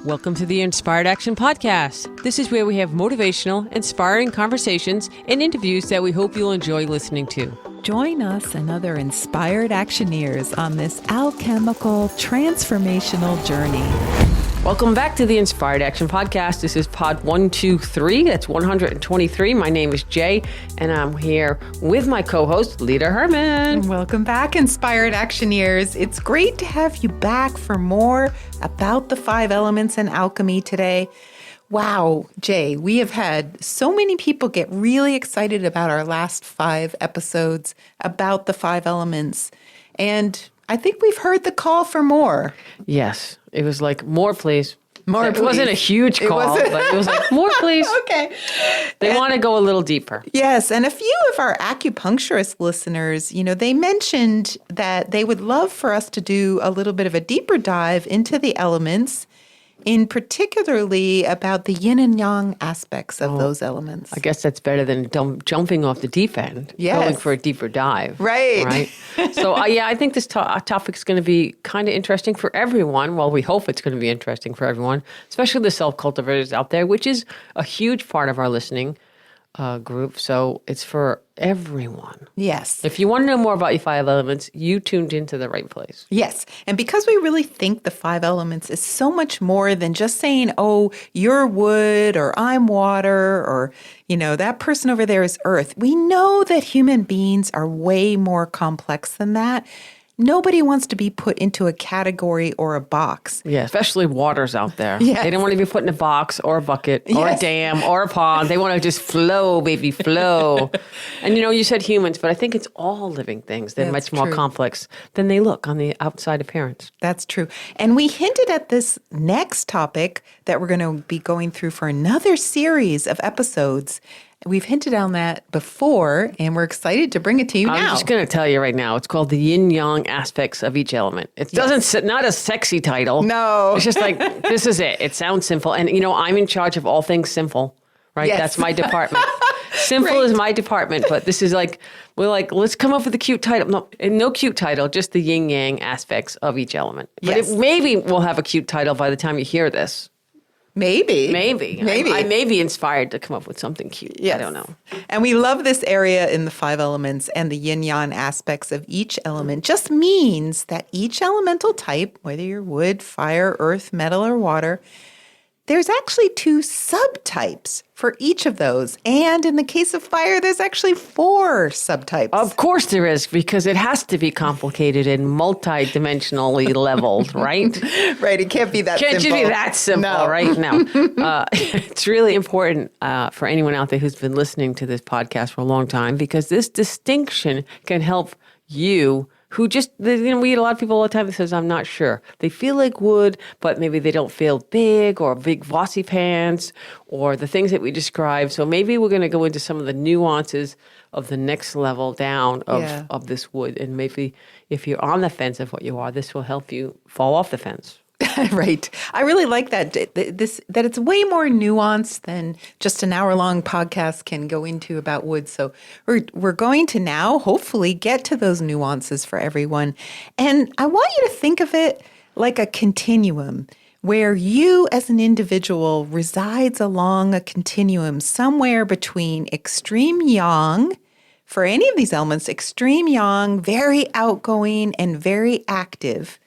Welcome to the Inspired Action Podcast. This is where we have motivational, inspiring conversations and interviews that we hope you'll enjoy listening to. Join us and other inspired actioneers on this alchemical, transformational journey. Welcome back to the Inspired Action Podcast. This is pod 123. That's 123. My name is Jay, and I'm here with my co-host, Leta Herman. Welcome back, Inspired Actioneers. It's great to have you back for more about the 5 elements and alchemy today. Wow, Jay, we have had so many people get really excited about our last 5 episodes about the 5 elements. And I think we've heard the call for more. Yes, it was like, more please. More, it please. wasn't a huge call, but it was like, more please. Okay. They want to go a little deeper. Yes, and a few of our acupuncturist listeners, they mentioned that they would love for us to do a little bit of a deeper dive into the elements, in particularly about the yin and yang aspects of those elements. I guess that's better than jumping off the deep end, going for a deeper dive. Right. So, I think this topic is going to be kind of interesting for everyone. Well, we hope it's going to be interesting for everyone, especially the self-cultivators out there, which is a huge part of our listening group. So it's for everyone. Yes. If you want to know more about your 5 elements, you tuned into the right place. Yes. And because we really think the 5 elements is so much more than just saying, oh, you're wood or I'm water or, that person over there is earth. We know that human beings are way more complex than that. Nobody wants to be put into a category or a box. Yeah, especially waters out there. Yes. They don't want to be put in a box or a bucket or a dam or a pond. They want to just flow, baby, flow. And you said humans, but I think it's all living things. They're much more complex than they look on the outside appearance. That's true. And we hinted at this next topic that we're going to be going through for another series of episodes. We've hinted on that before, and we're excited to bring it to you now. I'm just going to tell you right now, it's called the yin-yang aspects of each element. It doesn't, not a sexy title. No. It's just like, this is it. It sounds simple. And, I'm in charge of all things simple, right? Yes. That's my department. Simple is my department, but this is like, we're like, let's come up with a cute title. No cute title, just the yin-yang aspects of each element. But maybe we'll have a cute title by the time you hear this. Maybe. I may be inspired to come up with something cute. Yes. I don't know. And we love this area in the 5 elements, and the yin-yang aspects of each element just means that each elemental type, whether you're wood, fire, earth, metal, or water, there's actually 2 subtypes for each of those. And in the case of fire, there's actually 4 subtypes. Of course there is, because it has to be complicated and multidimensionally leveled, right? Right. It can't be that simple. Can't just be that simple, right? No. It's really important for anyone out there who's been listening to this podcast for a long time, because this distinction can help you who just, we get a lot of people all the time that says, I'm not sure. They feel like wood, but maybe they don't feel big or big bossy pants or the things that we described. So maybe we're going to go into some of the nuances of the next level down of this wood. And maybe if you're on the fence of what you are, this will help you fall off the fence. Right. I really like that that it's way more nuanced than just an hour-long podcast can go into about wood. So we're going to now hopefully get to those nuances for everyone. And I want you to think of it like a continuum where you as an individual resides along a continuum somewhere between extreme yang, for any of these elements, extreme yang, very outgoing and very active,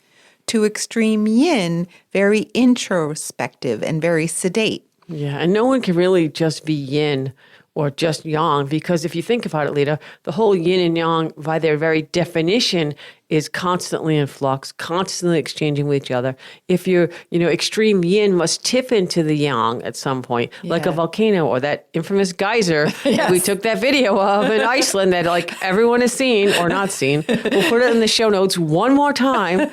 to extreme yin, very introspective and very sedate. Yeah, and no one can really just be yin or just yang, because if you think about it, Leta, the whole yin and yang, by their very definition, is constantly in flux, constantly exchanging with each other. If you're, extreme yin must tip into the yang at some point, like a volcano or that infamous geyser that we took that video of in Iceland that everyone has seen or not seen. We'll put it in the show notes one more time.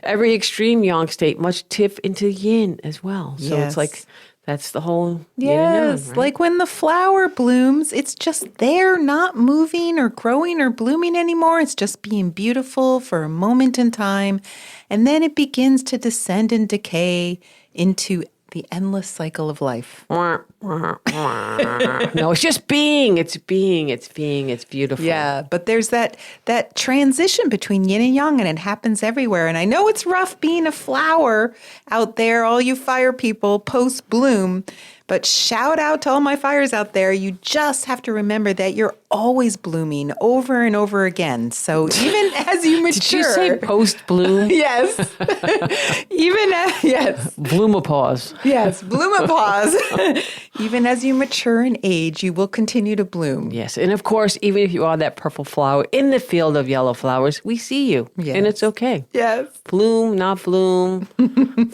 Every extreme yang state must tip into yin as well. So it's like, that's the whole yin and yang, right? Like when the flower blooms, it's just there, not moving or growing or blooming anymore. It's just being beautiful for a moment in time. And then it begins to descend and decay into the endless cycle of life. No, it's just being. It's being. It's being. It's beautiful. Yeah, but there's that transition between yin and yang, and it happens everywhere. And I know it's rough being a flower out there, all you fire people post bloom. But shout out to all my fires out there. You just have to remember that you're always blooming over and over again. So even as you mature. Did you say post bloom? Yes. Yes. Bloomopause. Yes, bloomopause. Even as you mature in age, you will continue to bloom. Yes. And of course, even if you are that purple flower in the field of yellow flowers, we see you. Yes. And it's okay. Yes. Bloom, not bloom,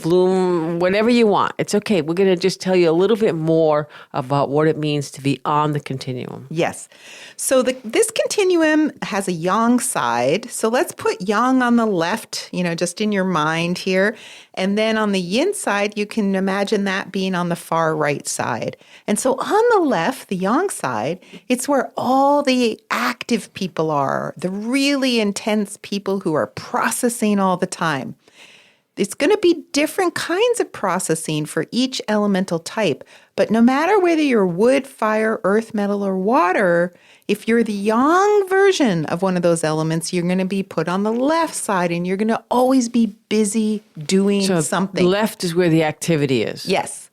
bloom, whatever you want. It's okay. We're going to just tell you a little bit more about what it means to be on the continuum. Yes. So this continuum has a yang side. So let's put yang on the left, just in your mind here. And then on the yin side, you can imagine that being on the far right side. And so on the left, the yang side, it's where all the active people are, the really intense people who are processing all the time. It's going to be different kinds of processing for each elemental type. But no matter whether you're wood, fire, earth, metal, or water, if you're the yang version of one of those elements, you're going to be put on the left side and you're going to always be busy doing something. Left is where the activity is. Yes.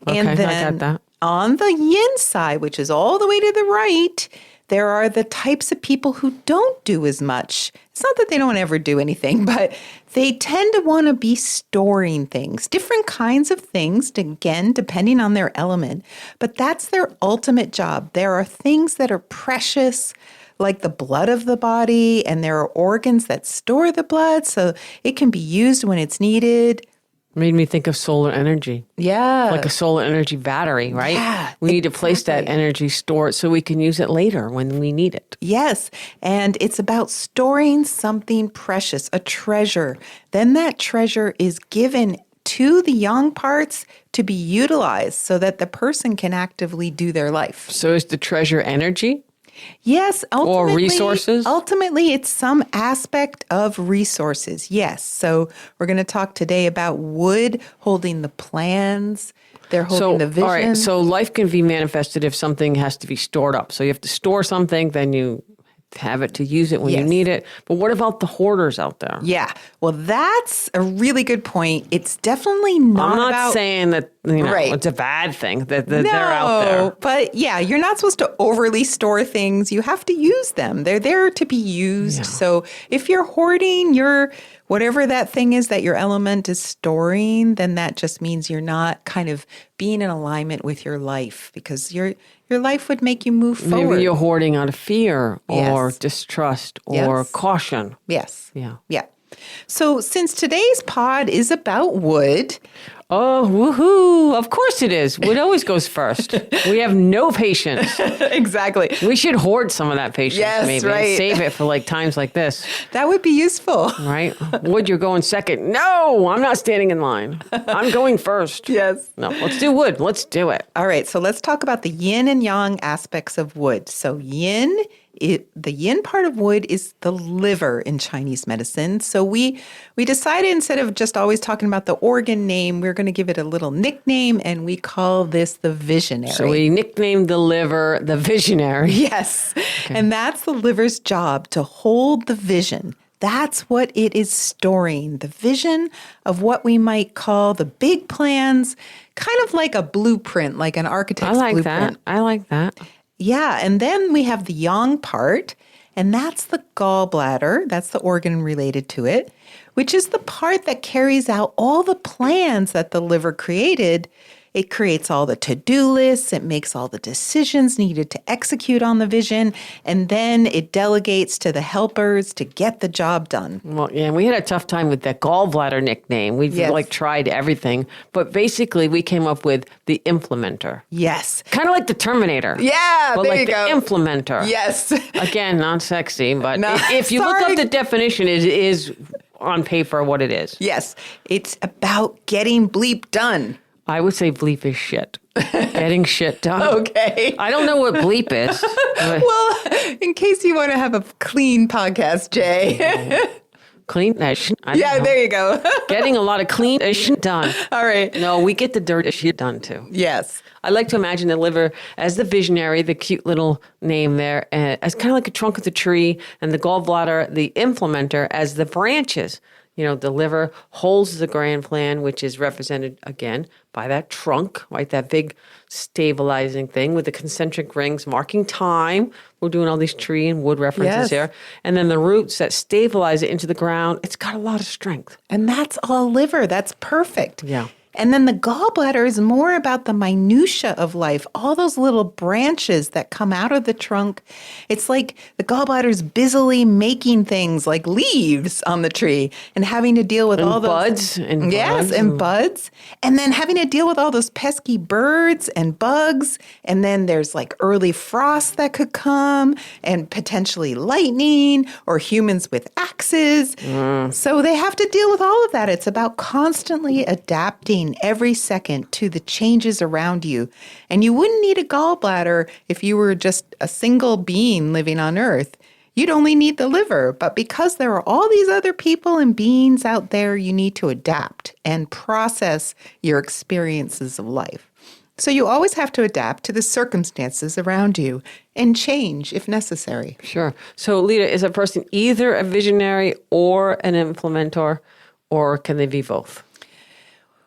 Okay, and then I got that. On the yin side, which is all the way to the right, there are the types of people who don't do as much. It's not that they don't ever do anything, but they tend to want to be storing things, different kinds of things, again, depending on their element. But that's their ultimate job. There are things that are precious, like the blood of the body, and there are organs that store the blood, so it can be used when it's needed. Made me think of solar energy. Yeah. Like a solar energy battery, right? Yeah, we need to place that energy, store it so we can use it later when we need it. Yes. And it's about storing something precious, a treasure. Then that treasure is given to the yang parts to be utilized so that the person can actively do their life. So is the treasure energy? Yes. Or resources? Ultimately, it's some aspect of resources. Yes. So we're going to talk today about wood holding the plans. They're holding the vision. All right. So life can be manifested if something has to be stored up. So you have to store something, then you have it to use it when you need it. But what about the hoarders out there? Yeah. Well, that's a really good point. It's definitely not I'm not about saying that it's a bad thing that they're out there. But yeah, you're not supposed to overly store things. You have to use them. They're there to be used. Yeah. So if you're hoarding your whatever that thing is that your element is storing, then that just means you're not kind of being in alignment with your life, because your life would make you move forward. Maybe you're hoarding out of fear or Yes. distrust or caution. Yes. Yeah. Yeah. So since today's pod is about wood. Oh, woohoo. Of course it is. Wood always goes first. We have no patience. Exactly. We should hoard some of that patience, Yes, maybe. right. And save it for times like this, That would be useful. right? Wood, you're going second. No, I'm not standing in line. I'm going first. Yes. No, let's do wood. Let's do it. All right, so let's talk about the yin and yang aspects of wood. So the yin part of wood is the liver in Chinese medicine. So we decided, instead of just always talking about the organ name, we're going to give it a little nickname, and we call this the visionary. So we nicknamed the liver the visionary. Yes. Okay. And that's the liver's job, to hold the vision. That's what it is storing, the vision of what we might call the big plans, kind of like a blueprint, like an architect's blueprint. I like that. Yeah, and then we have the yang part, and that's the gallbladder. That's the organ related to it, which is the part that carries out all the plans that the liver created. It creates all the to-do lists. It makes all the decisions needed to execute on the vision. And then it delegates to the helpers to get the job done. Well, yeah, we had a tough time with that gallbladder nickname. We tried everything. But basically, we came up with the implementer. Yes. Kind of like the Terminator. Yeah, but there like you go. The implementer. Yes. Again, not sexy, but No, if you look sorry. up the definition, it is on paper what it is. Yes. It's about getting bleep done. I would say bleep is shit. Getting shit done. Okay. I don't know what bleep is. Well, in case you want to have a clean podcast, Jay. clean-ish. Yeah, there you go. Getting a lot of clean-ish done. All right. No, we get the dirt-ish done too. Yes. I like to imagine the liver as the visionary, the cute little name there, as kind of like a trunk of the tree, and the gallbladder, the implementer, as the branches. The liver holds the grand plan, which is represented, again, by that trunk, right? That big stabilizing thing with the concentric rings marking time. We're doing all these tree and wood references here. And then the roots that stabilize it into the ground. It's got a lot of strength. And that's all liver. That's perfect. Yeah. And then the gallbladder is more about the minutia of life, all those little branches that come out of the trunk. It's like the gallbladder is busily making things like leaves on the tree and having to deal with all those buds. Yes, and buds. And then having to deal with all those pesky birds and bugs. And then there's like early frost that could come and potentially lightning or humans with axes. So they have to deal with all of that. It's about constantly adapting every second to the changes around you. And you wouldn't need a gallbladder if you were just a single being living on Earth. You'd only need the liver. But because there are all these other people and beings out there, you need to adapt and process your experiences of life. So you always have to adapt to the circumstances around you and change if necessary. Sure. So, Leta, is a person either a visionary or an implementer, or can they be both?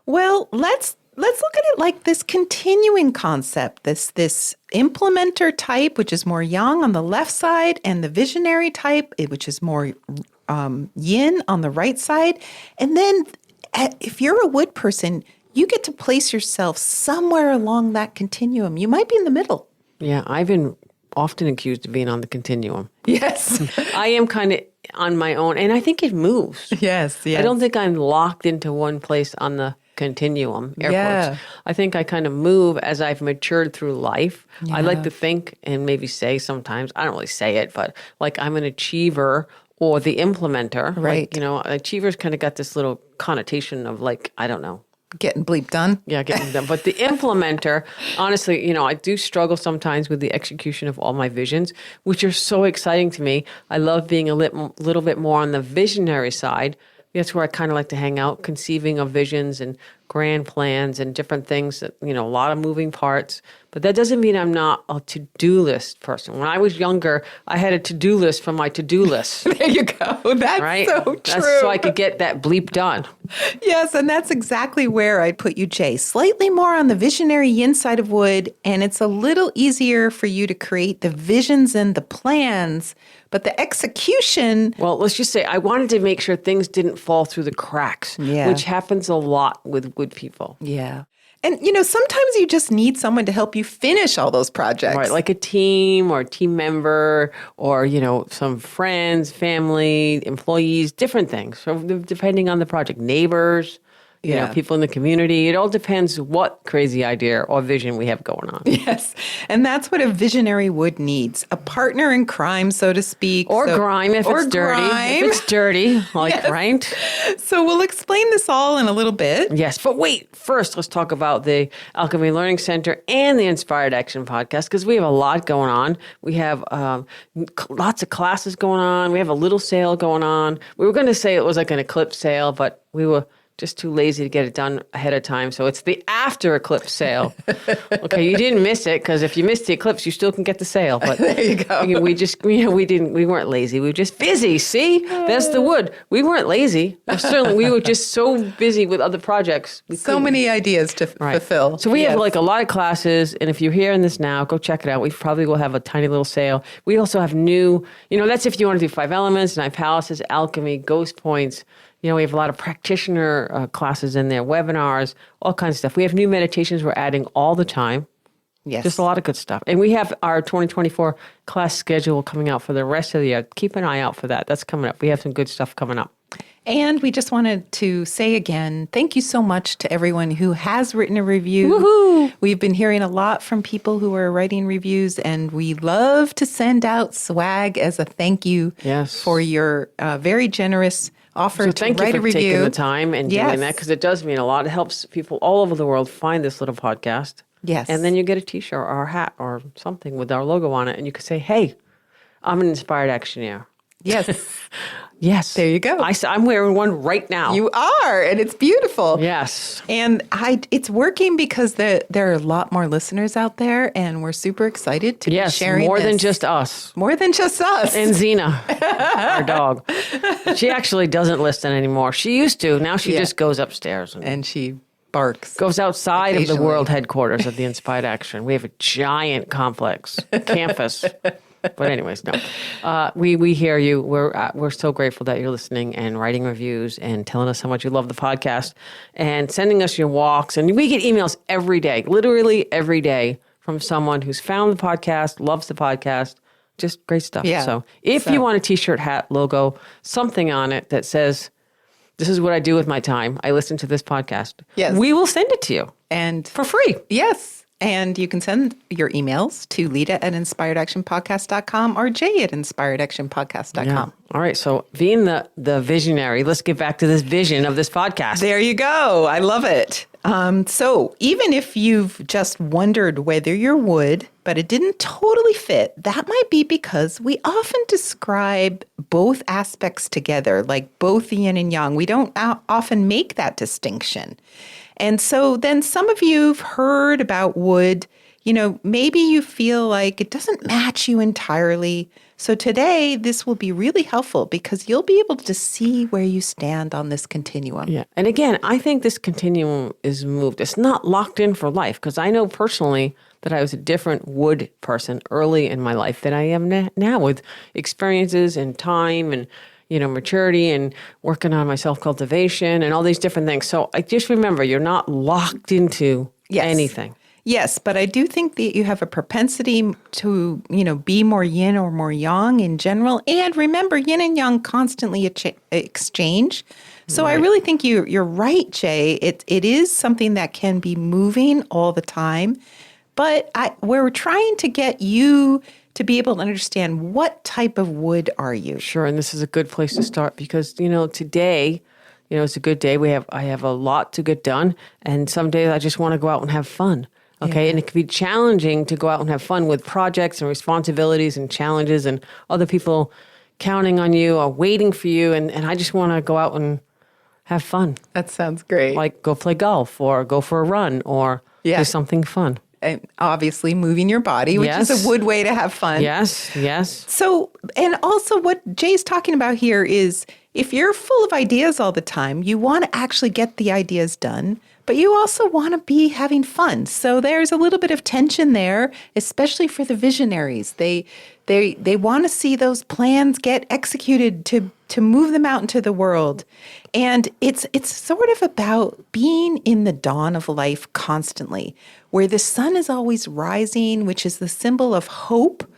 Well, let's look at it like this continuing concept, this implementer type, which is more yang on the left side, and the visionary type, which is more yin on the right side. And then if you're a wood person, you get to place yourself somewhere along that continuum. You might be in the middle. Yeah, I've been often accused of being on the continuum. Yes. I am kind of on my own, and I think it moves. Yes. I don't think I'm locked into one place on the continuum, air quotes. I think I kind of move as I've matured through life. Yeah. I like to think and maybe say sometimes, I don't really say it, but like I'm an achiever or the implementer. Right. Like, achievers kind of got this little connotation of like, I don't know. Getting bleep done. Yeah, getting done. But the implementer, honestly, I do struggle sometimes with the execution of all my visions, which are so exciting to me. I love being a little bit more on the visionary side. That's where I kind of like to hang out, conceiving of visions and grand plans and different things that, a lot of moving parts. But that doesn't mean I'm not a to-do list person. When I was younger, I had a to-do list for my to-do list. There you go. That's right? so true. That's so I could get that bleep done. Yes, and that's exactly where I'd put you, Jay. Slightly more on the visionary yin side of wood, and it's a little easier for you to create the visions and the plans, but the execution... Well, let's just say I wanted to make sure things didn't fall through the cracks, which happens a lot with good people. Yeah. And, sometimes you just need someone to help you finish all those projects. Right, like a team or a team member or, some friends, family, employees, different things. So depending on the project, neighbors, people in the community. It all depends what crazy idea or vision we have going on. Yes. And that's what a visionary wood needs. A partner in crime, so to speak. Or grime if it's dirty. Grime. If it's dirty, right? So we'll explain this all in a little bit. Yes. But wait, first let's talk about the Alchemy Learning Center and the Inspired Action podcast, because we have a lot going on. We have lots of classes going on. We have a little sale going on. We were going to say it was like an eclipse sale, but we were just too lazy to get it done ahead of time. So it's the after eclipse sale. Okay, you didn't miss it, because if you missed the eclipse, you still can get the sale. But there you go. We weren't lazy. We were just busy. See, that's the wood. We weren't lazy. Certainly, we were just so busy with other projects. So many ideas to fulfill. So we have like a lot of classes, and if you're hearing this now, go check it out. We probably will have a tiny little sale. We also have new, that's if you want to do 5 elements, 9 palaces, alchemy, ghost points. We have a lot of practitioner classes in there, webinars, all kinds of stuff. We have new meditations we're adding all the time. Yes. Just a lot of good stuff. And we have our 2024 class schedule coming out for the rest of the year. Keep an eye out for that. That's coming up. We have some good stuff coming up. And we just wanted to say again, thank you so much to everyone who has written a review. Woohoo! We've been hearing a lot from people who are writing reviews, and we love to send out swag as a thank you for your very generous offer to write a review. Thank you for taking the time and doing that, because it does mean a lot. It helps people all over the world find this little podcast. Yes. And then you get a t-shirt or a hat or something with our logo on it, and you can say, hey, I'm an inspired actioneer. Yes. Yes. There you go. I'm wearing one right now. You are, and it's beautiful. Yes. And it's working because there are a lot more listeners out there, and we're super excited to be sharing more than this. just us. More than just us. And Xena, our dog. She actually doesn't listen anymore. She used to. Now she just goes upstairs and she barks. Goes outside of the occasionally. world headquarters of the Inspired Action. We have a giant complex campus. But anyways, no. We hear you. We're so grateful that you're listening and writing reviews and telling us how much you love the podcast and sending us your walks. And we get emails every day, literally every day, from someone who's found the podcast, loves the podcast. Just great stuff. Yeah. So if you want a t-shirt, hat, logo, something on it that says, "This is what I do with my time. I listen to this podcast." Yes. We will send it to you. And for free. Yes. And you can send your emails to Leta@inspiredactionpodcast.com or Jaye@inspiredactionpodcast.com. Yeah. All right. So being the visionary, let's get back to this vision of this podcast. There you go. I love it. So even if you've just wondered whether you're wood, but it didn't totally fit, that might be because we often describe both aspects together, like both the yin and yang. We don't often make that distinction. And so then some of you've heard about wood, maybe you feel like it doesn't match you entirely. So today, this will be really helpful because you'll be able to see where you stand on this continuum. Yeah. And again, I think this continuum is moved. It's not locked in for life because I know personally that I was a different wood person early in my life than I am now with experiences and time and maturity and working on my self-cultivation and all these different things. So I just remember you're not locked into anything. Yes, but I do think that you have a propensity to, be more yin or more yang in general. And remember, yin and yang constantly exchange. So right. I really think you're right, Jay. It is something that can be moving all the time. But we're trying to get you to be able to understand what type of wood are you. Sure, and this is a good place to start because, today, it's a good day. I have a lot to get done, and some days I just want to go out and have fun. Okay, yeah. And it can be challenging to go out and have fun with projects and responsibilities and challenges and other people counting on you or waiting for you, and I just want to go out and have fun. That sounds great. Like go play golf or go for a run or do something fun. And obviously moving your body, which is a wood way to have fun. Yes, yes. So, and also what Jay's talking about here is if you're full of ideas all the time, you want to actually get the ideas done, but you also want to be having fun. So there's a little bit of tension there, especially for the visionaries. They want to see those plans get executed to move them out into the world. And it's sort of about being in the dawn of life constantly, where the sun is always rising, which is the symbol of hope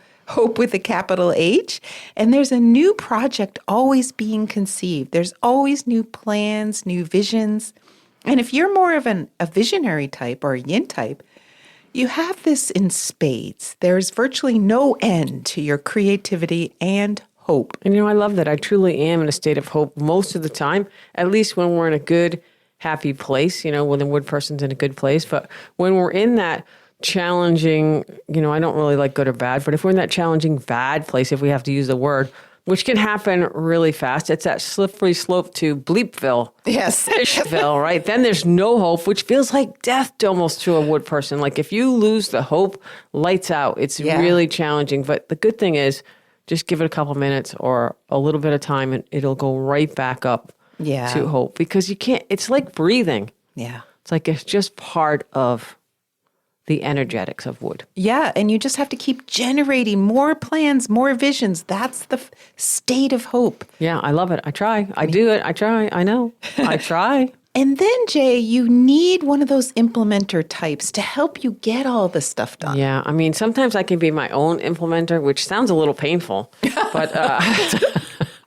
with a capital H. And there's a new project always being conceived. There's always new plans, new visions. And if you're more of a visionary type or a yin type, you have this in spades. There's virtually no end to your creativity and hope. And I love that. I truly am in a state of hope most of the time, at least when we're in a good, happy place, when the wood person's in a good place. But when we're in that challenging, I don't really like good or bad, but if we're in that challenging bad place, if we have to use the word, which can happen really fast, it's that slippery slope to Bleepville. Yes. Fishville, right? Then there's no hope, which feels like death almost to a wood person. Like if you lose the hope, lights out. It's really challenging. But the good thing is just give it a couple minutes or a little bit of time and it'll go right back up to hope. Because you can't, it's like breathing. Yeah. It's like it's just part of the energetics of wood. Yeah, and you just have to keep generating more plans, more visions. That's the state of hope. Yeah, I love it. I try. I do it. I try. I know. I try. And then, Jay, you need one of those implementer types to help you get all this stuff done. Yeah, I mean, sometimes I can be my own implementer, which sounds a little painful, but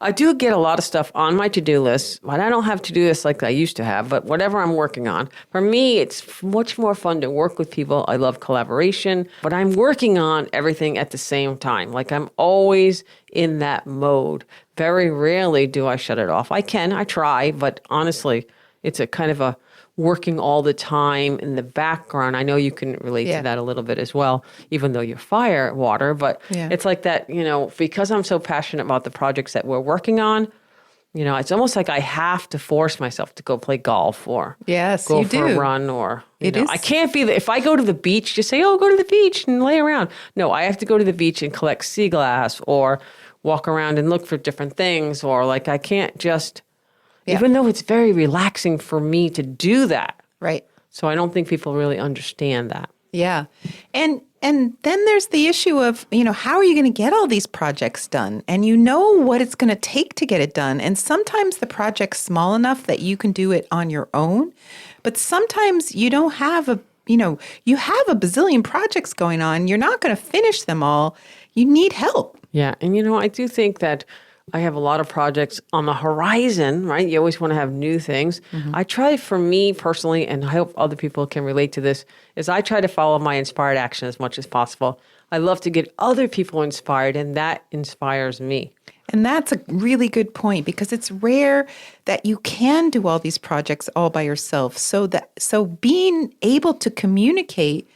I do get a lot of stuff on my to-do list, but I don't have to-do lists like I used to have, but whatever I'm working on. For me, it's much more fun to work with people. I love collaboration, but I'm working on everything at the same time. Like I'm always in that mode. Very rarely do I shut it off. I try, but honestly, it's a kind of a working all the time in the background. I know you can relate to that a little bit as well, even though you're fire water, but it's like that, because I'm so passionate about the projects that we're working on, it's almost like I have to force myself to go play golf or go for a run or, I can't be, if I go to the beach, just say, oh, go to the beach and lay around. No, I have to go to the beach and collect sea glass or walk around and look for different things, or like I can't just, even though it's very relaxing for me to do that. Right. So I don't think people really understand that. Yeah. And then there's the issue of, how are you going to get all these projects done? And you know what it's going to take to get it done. And sometimes the project's small enough that you can do it on your own. But sometimes you don't have you have a bazillion projects going on. You're not going to finish them all. You need help. Yeah. And, I do think that I have a lot of projects on the horizon, right? You always want to have new things. I try, for me personally, and I hope other people can relate to this, is I try to follow my inspired action as much as possible. I love to get other people inspired, and that inspires me. And that's a really good point, because it's rare that you can do all these projects all by yourself. So being able to communicate,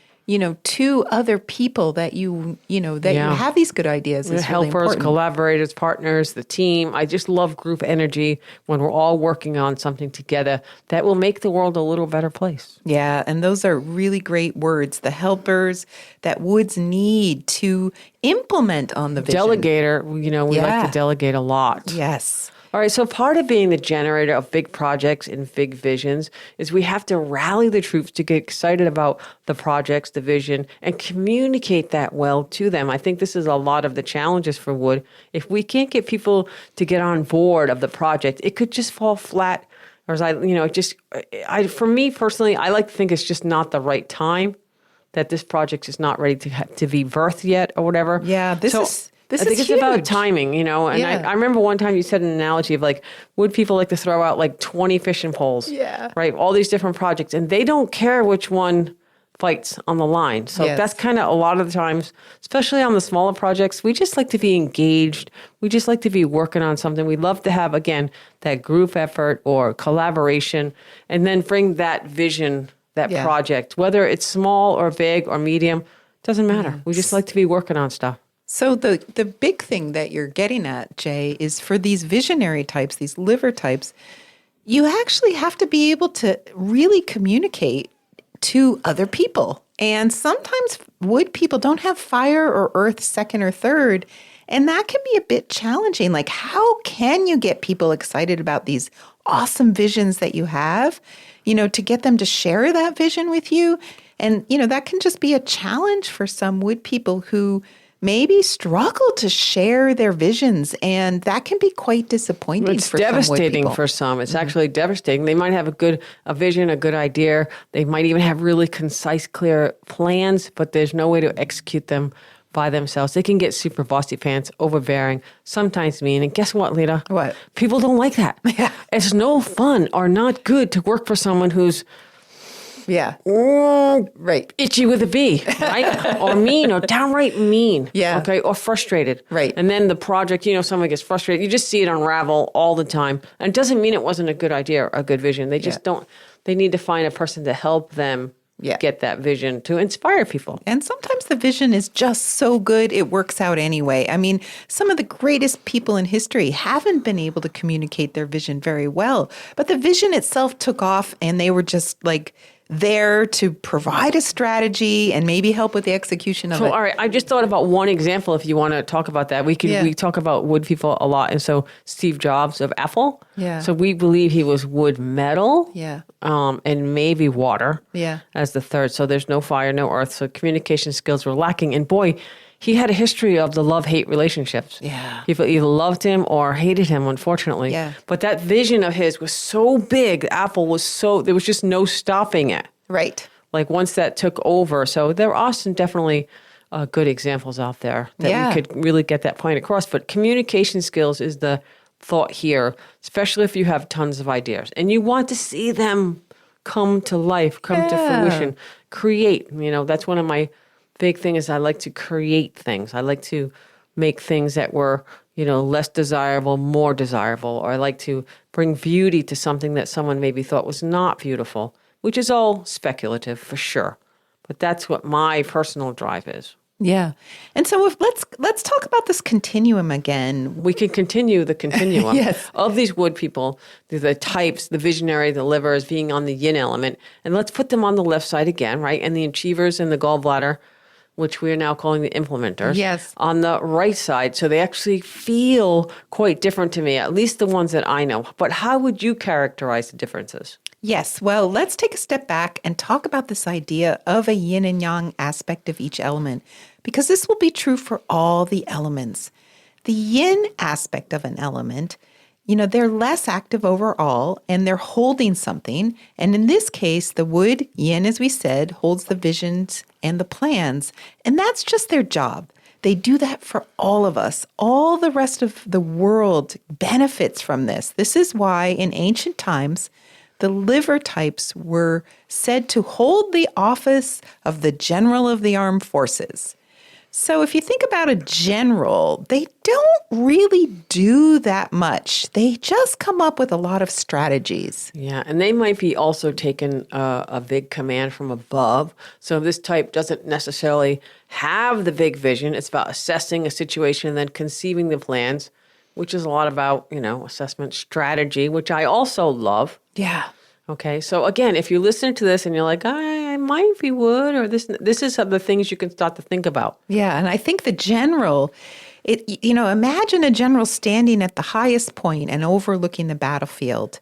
to other people that you have these good ideas is really helpers, important. collaborators, partners, the team. I just love group energy when we're all working on something together that will make the world a little better place. Yeah, and those are really great words. The helpers that Woods need to implement on the vision. Delegator, we like to delegate a lot. Yes. All right, so part of being the generator of big projects and big visions is we have to rally the troops to get excited about the projects, the vision, and communicate that well to them. I think this is a lot of the challenges for Wood. If we can't get people to get on board of the project, it could just fall flat. Or for me personally, I like to think it's just not the right time, that this project is not ready to be birthed yet or whatever. Yeah, This I think it's huge. about timing, and I remember one time you said an analogy of would people like to throw out 20 fishing poles, right? All these different projects, and they don't care which one fights on the line. So that's kind of a lot of the times, especially on the smaller projects, we just like to be engaged. We just like to be working on something. We love to have, again, that group effort or collaboration, and then bring that vision, that project, whether it's small or big or medium, doesn't matter. We just like to be working on stuff. So the big thing that you're getting at, Jay, is for these visionary types, these liver types, you actually have to be able to really communicate to other people. And sometimes Wood people don't have fire or earth second or third, and that can be a bit challenging. How can you get people excited about these awesome visions that you have, to get them to share that vision with you? And, that can just be a challenge for some Wood people who maybe struggle to share their visions, and that can be quite disappointing. It's for devastating some for some. It's actually devastating. They might have a vision, a good idea. They might even have really concise, clear plans, but there's no way to execute them by themselves. They can get super bossy pants, overbearing, sometimes mean. And guess what, Leta? What? People don't like that. Yeah. It's no fun or not good to work for someone who's right, itchy with a B, right? Or mean, or downright mean. Yeah. Okay. Or frustrated. Right. And then the project, someone gets frustrated. You just see it unravel all the time. And it doesn't mean it wasn't a good idea or a good vision. They just don't. They need to find a person to help them get that vision, to inspire people. And sometimes the vision is just so good, it works out anyway. I mean, some of the greatest people in history haven't been able to communicate their vision very well, but the vision itself took off, and they were just there to provide a strategy and maybe help with the execution of it. All right, I just thought about one example. If you want to talk about that, we talk about Wood people a lot, and so Steve Jobs of Apple. Yeah. So we believe he was wood, metal. Yeah. And maybe water. Yeah. As the third. So there's no fire, no earth. So communication skills were lacking. And boy, he had a history of the love-hate relationships. Yeah. People either loved him or hated him, unfortunately. Yeah. But that vision of his was so big. Apple was there was just no stopping it. Right. Once that took over. So there are some definitely good examples out there that we could really get that point across. But communication skills is the thought here, especially if you have tons of ideas and you want to see them come to life, come to fruition, create. That's one of my big things is I like to create things. I like to make things that were, less desirable, more desirable, or I like to bring beauty to something that someone maybe thought was not beautiful. which is all speculative for sure. But that's what my personal drive is. Yeah. And so let's talk about this continuum again. We can continue the continuum Yes. of these wood people, the types, the visionary, the liver as being on the yin element. And let's put them on the left side again, right? And the achievers and the gallbladder, which we are now calling the implementers, Yes. on the right side. So they actually feel quite different to me, at least the ones that I know. But how would you characterize the differences? Yes. Well, let's take a step back and talk about this idea of a yin and yang aspect of each element, because this will be true for all the elements. The yin aspect of an element, they're less active overall and they're holding something. And in this case, the wood, yin, as we said, holds the visions and the plans. And that's just their job. They do that for all of us. All the rest of the world benefits from this. This is why in ancient times, the liver types were said to hold the office of the general of the armed forces. So if you think about a general, they don't really do that much. They just come up with a lot of strategies. Yeah, and they might be also taking a big command from above. So this type doesn't necessarily have the big vision. It's about assessing a situation and then conceiving the plans, which is a lot about, assessment strategy, which I also love. Yeah. Okay, so again, if you listen to this and you're like, I might be wood, or this is some of the things you can start to think about. Yeah, and I think the general, imagine a general standing at the highest point and overlooking the battlefield.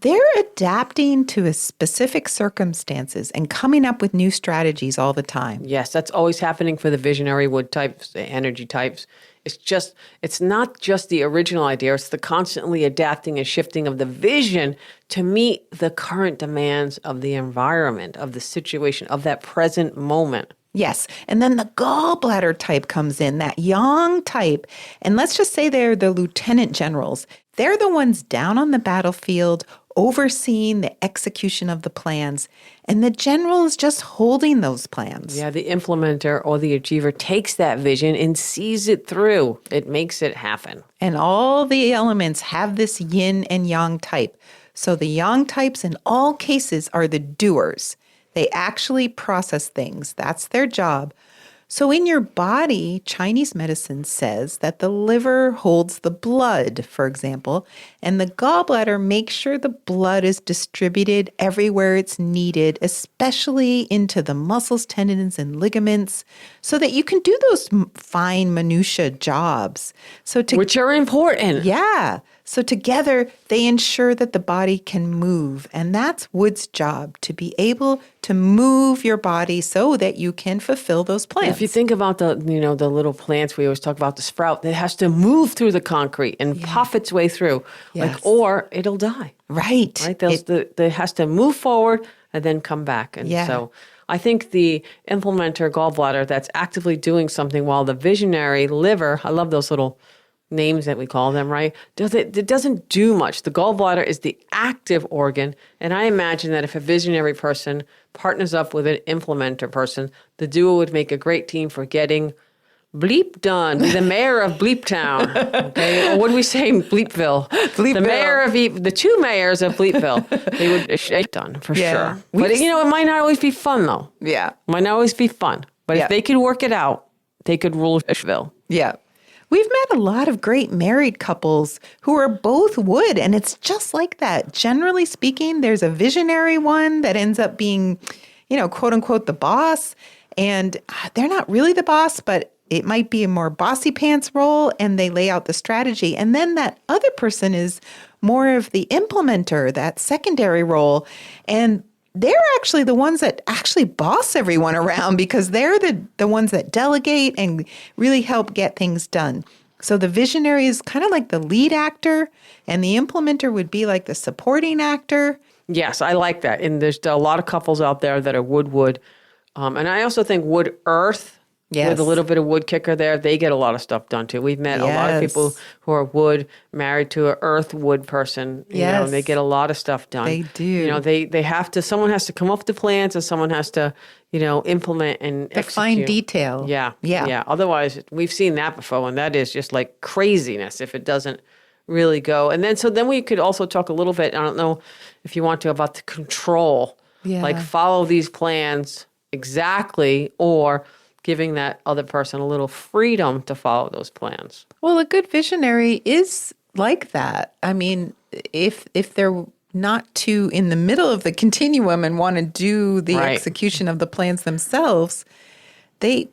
They're adapting to a specific circumstances and coming up with new strategies all the time. Yes, that's always happening for the visionary wood types, the energy types. It's not just the original idea, it's the constantly adapting and shifting of the vision to meet the current demands of the environment, of the situation, of that present moment. Yes. And then the gallbladder type comes in, that yang type. And let's just say they're the lieutenant generals. They're the ones down on the battlefield overseeing the execution of the plans. And the general is just holding those plans. Yeah, the implementer or the achiever takes that vision and sees it through. It makes it happen. And all the elements have this yin and yang type. So the yang types in all cases are the doers. They actually process things. That's their job. So in your body, Chinese medicine says that the liver holds the blood, for example, and the gallbladder makes sure the blood is distributed everywhere it's needed, especially into the muscles, tendons, and ligaments, so that you can do those fine minutia jobs. Which are important. Yeah. So together, they ensure that the body can move. And that's wood's job, to be able to move your body so that you can fulfill those plans. If you think about the little plants we always talk about, the sprout, it has to move through the concrete and puff its way through, Yes. or it'll die. Right. It has to move forward and then come back. And so I think the implementer gallbladder that's actively doing something while the visionary liver, I love those little names that we call them, right? It doesn't do much. The gallbladder is the active organ. And I imagine that if a visionary person partners up with an implementer person, the duo would make a great team for getting bleep done. Be the mayor of Bleeptown. Okay. Or what do we say in Bleepville? The mayor of the two mayors of Bleepville. They would shake done for sure. But it might not always be fun though. Yeah. It might not always be fun. But if they could work it out, they could rule Ishville. Yeah. We've met a lot of great married couples who are both wood, and it's just like that. Generally speaking, there's a visionary one that ends up being, quote unquote, the boss, and they're not really the boss, but it might be a more bossy pants role, and they lay out the strategy. And then that other person is more of the implementer, that secondary role, and they're actually the ones that actually boss everyone around because they're the ones that delegate and really help get things done. So the visionary is kind of like the lead actor, and the implementer would be like the supporting actor. Yes, I like that. And there's a lot of couples out there that are wood. And I also think wood-earth, with a little bit of wood kicker there, they get a lot of stuff done too. We've met a lot of people who are wood, married to an earth-wood person, and they get a lot of stuff done. They do. They have to, someone has to come up with the plans and someone has to, implement and The execute. fine detail. Yeah. Otherwise, we've seen that before, and that is just like craziness if it doesn't really go. And then we could also talk a little bit, I don't know if you want to, about the control Yeah. Like follow these plans exactly, or giving that other person a little freedom to follow those plans. Well, a good visionary is like that. I mean, if they're not too in the middle of the continuum and want to do the Right. execution of the plans themselves, they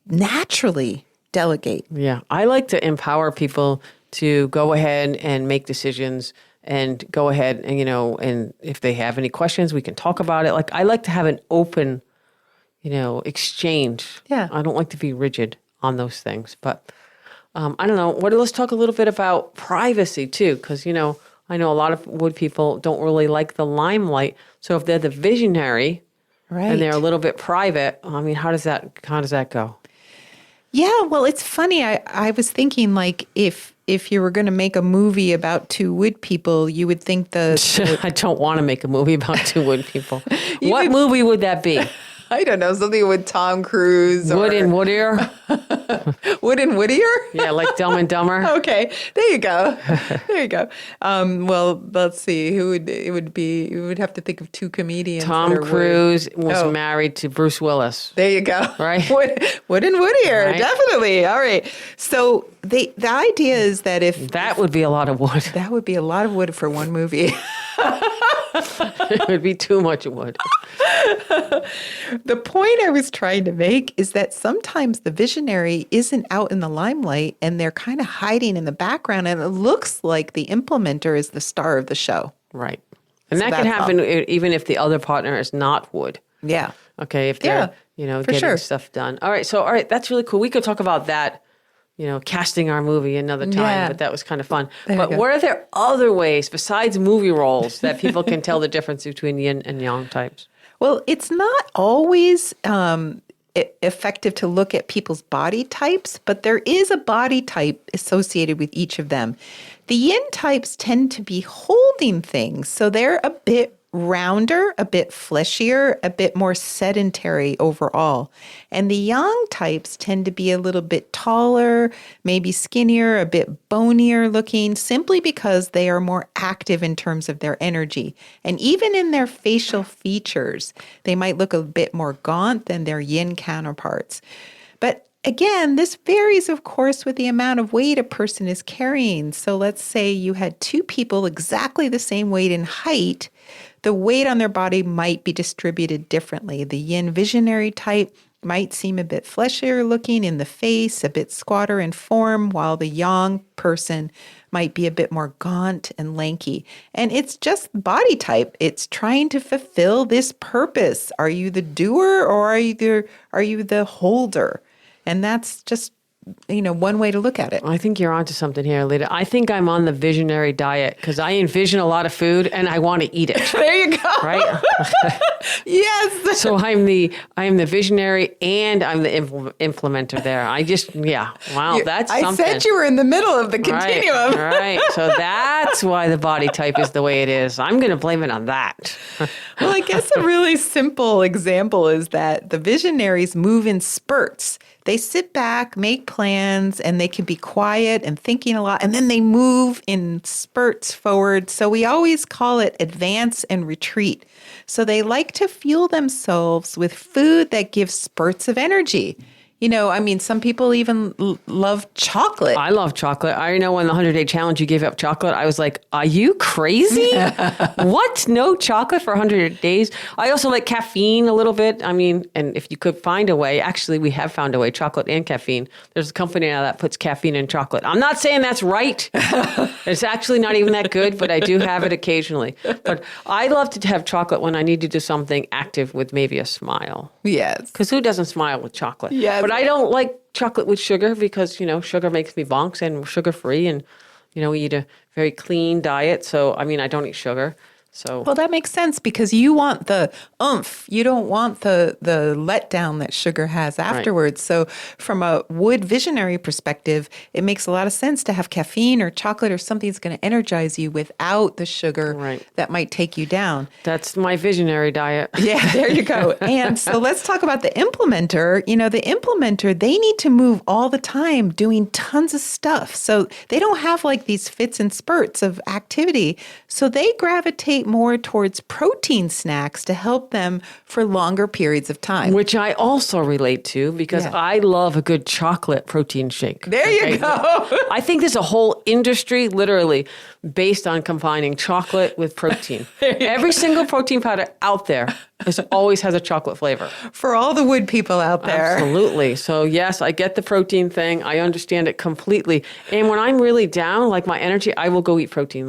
naturally delegate. Yeah. I like to empower people to go ahead and make decisions and go ahead and, and if they have any questions, we can talk about it. Like I like to have an open, exchange. Yeah. I don't like to be rigid on those things, but I don't know. Let's talk a little bit about privacy too, because, I know a lot of wood people don't really like the limelight. So if they're the visionary Right. and they're a little bit private, I mean, how does that go? Yeah, well, it's funny. I was thinking like if you were going to make a movie about two wood people, you would think I don't want to make a movie about two wood people. What movie would that be? I don't know, something with Tom Cruise. Wood and Woodier? Wood and Whittier? Yeah, like Dumb and Dumber. Okay, there you go. There you go. Well, let's see. Who would it would be? You would have to think of two comedians. Tom that are Cruise wood. was married to Bruce Willis. There you go. Right. Wood and Whittier, Right. definitely. All right. So the idea is that if That would be a lot of wood. that would be a lot of wood for one movie. It would be too much wood. The point I was trying to make is that sometimes the visionary isn't out in the limelight and they're kind of hiding in the background, and it looks like the implementer is the star of the show. Right. And So that can that's happen even if the other partner is not wood. Yeah. Okay, if they're, for getting sure. stuff done. All right, that's really cool. We could talk about that, casting our movie another time, Yeah. but that was kind of fun. There But you go. what are there other ways besides movie roles that people can tell the difference between yin and yang types? Well, it's not always effective to look at people's body types, but there is a body type associated with each of them. The yin types tend to be holding things, so they're a bit rounder, a bit fleshier, a bit more sedentary overall. And the yang types tend to be a little bit taller, maybe skinnier, a bit bonier looking, simply because they are more active in terms of their energy. And even in their facial features, they might look a bit more gaunt than their yin counterparts. But again, this varies, of course, with the amount of weight a person is carrying. So let's say you had two people exactly the same weight and height. The weight on their body might be distributed differently. The yin visionary type might seem a bit fleshier looking in the face, a bit squatter in form, while the yang person might be a bit more gaunt and lanky. And it's just body type. It's trying to fulfill this purpose. Are you the doer or are you the holder? And that's just, one way to look at it. I think you're onto something here, Leta. I think I'm on the visionary diet because I envision a lot of food and I want to eat it. There you go. Right? Yes. So I'm the visionary and I'm the implementer there. Wow, that's I something. said you were in the middle of the continuum. Right. So that's why the body type is the way it is. I'm going to blame it on that. Well, I guess a really simple example is that the visionaries move in spurts. They sit back, make plans, and they can be quiet and thinking a lot, and then they move in spurts forward. So we always call it advance and retreat. So they like to fuel themselves with food that gives spurts of energy. Some people even love chocolate. I love chocolate. I know when the 100-day challenge you gave up chocolate, I was like, are you crazy? What? No chocolate for 100 days? I also like caffeine a little bit. And if you could find a way, actually, we have found a way, chocolate and caffeine. There's a company now that puts caffeine in chocolate. I'm not saying that's right. It's actually not even that good, but I do have it occasionally. But I love to have chocolate when I need to do something active with maybe a smile. Yes. Because who doesn't smile with chocolate? Yes. But I don't like chocolate with sugar because, sugar makes me bonks and sugar-free. And, we eat a very clean diet. So, I don't eat sugar. So, Well, that makes sense because you want the oomph. You don't want the letdown that sugar has afterwards. So from a wood visionary perspective, it makes a lot of sense to have caffeine or chocolate or something that's going to energize you without the sugar that might take you down. that's my visionary diet. Yeah, there you go. And so let's talk about the implementer. The implementer, they need to move all the time doing tons of stuff. So they don't have like these fits and spurts of activity. So they gravitate more towards protein snacks to help them for longer periods of time. Which I also relate to because I love a good chocolate protein shake. There you go. I think there's a whole industry literally based on combining chocolate with protein. Every single protein powder out there always has a chocolate flavor. For all the wood people out there. Absolutely. So yes, I get the protein thing. I understand it completely. And when I'm really down, like my energy, I will go eat protein,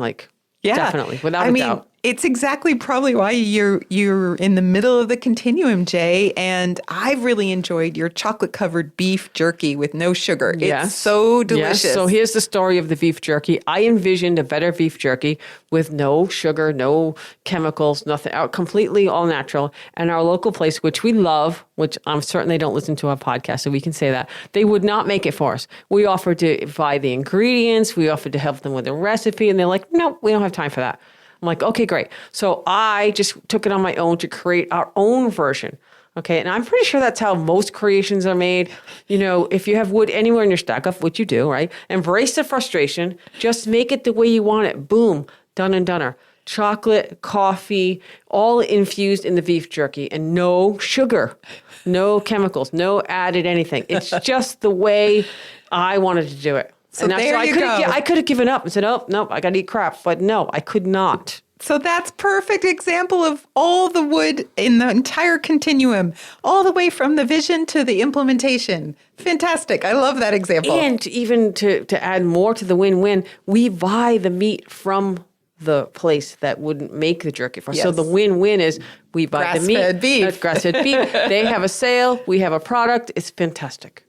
definitely, without a doubt. It's exactly probably why you're in the middle of the continuum, Jay. And I've really enjoyed your chocolate-covered beef jerky with no sugar. Yes. It's so delicious. Yes. So here's the story of the beef jerky. I envisioned a better beef jerky with no sugar, no chemicals, nothing, completely all natural. And our local place, which we love, which I'm certain they don't listen to our podcast, so we can say that, they would not make it for us. We offered to buy the ingredients. We offered to help them with a recipe. And they're like, no, we don't have time for that. I'm like, okay, great. So I just took it on my own to create our own version. Okay. And I'm pretty sure that's how most creations are made. If you have wood anywhere in your stack of, which you do, right? Embrace the frustration. Just make it the way you want it. Boom. Done and doneer. Chocolate, coffee, all infused in the beef jerky and no sugar, no chemicals, no added anything. It's just the way I wanted to do it. So there you go. I could have given up and said, oh, no, I got to eat crap. But no, I could not. So that's perfect example of all the wood in the entire continuum, all the way from the vision to the implementation. Fantastic. I love that example. And even to add more to the win-win, we buy the meat from the place that wouldn't make the jerky for us. Yes. So the win-win is we buy the meat. Grass-fed beef. Grass-fed beef. They have a sale. We have a product. It's fantastic.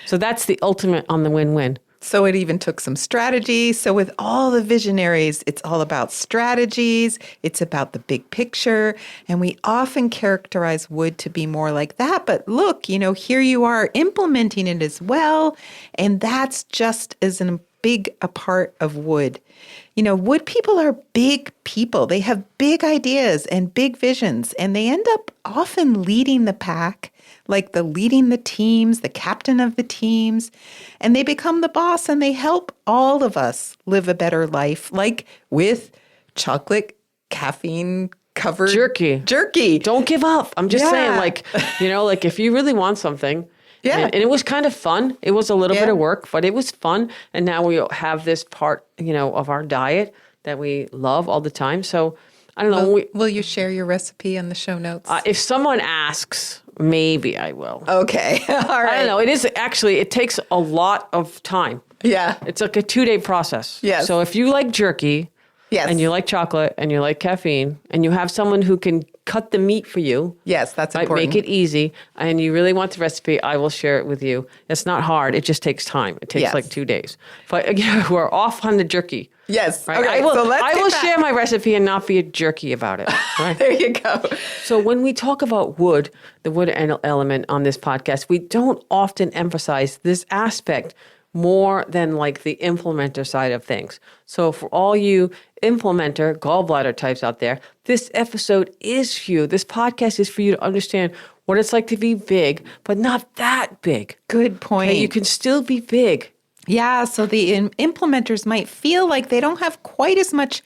So that's the ultimate on the win-win. So it even took some strategy. So with all the visionaries, it's all about strategies. It's about the big picture. And we often characterize wood to be more like that. But look, here you are implementing it as well. And that's just as big a part of wood. Wood people are big people. They have big ideas and big visions. And they end up often leading the pack, like leading the teams, the captain of the teams, and they become the boss and they help all of us live a better life, like with chocolate, caffeine covered jerky. Don't give up. I'm just saying, if you really want something, and it was kind of fun. It was a little bit of work, but it was fun. And now we have this part, of our diet that we love all the time. So I don't know. Will you share your recipe in the show notes? If someone asks, maybe I will. Okay. All right. I don't know. It takes a lot of time. Yeah. It's like a 2-day process. Yes. So if you like jerky, and you like chocolate, and you like caffeine, and you have someone who can cut the meat for you. Yes, that's important. Make it easy, and you really want the recipe, I will share it with you. It's not hard. It just takes time. It takes like 2 days. But we're off on the jerky. Yes. Right? Okay, I will share my recipe and not be a jerky about it. Right? There you go. So when we talk about wood, the wood element on this podcast, we don't often emphasize this aspect more than the implementer side of things. So for all you implementer gallbladder types out there, this episode is for you. This podcast is for you to understand what it's like to be big, but not that big. Good point. Okay, you can still be big. Yeah, so the implementers might feel like they don't have quite as much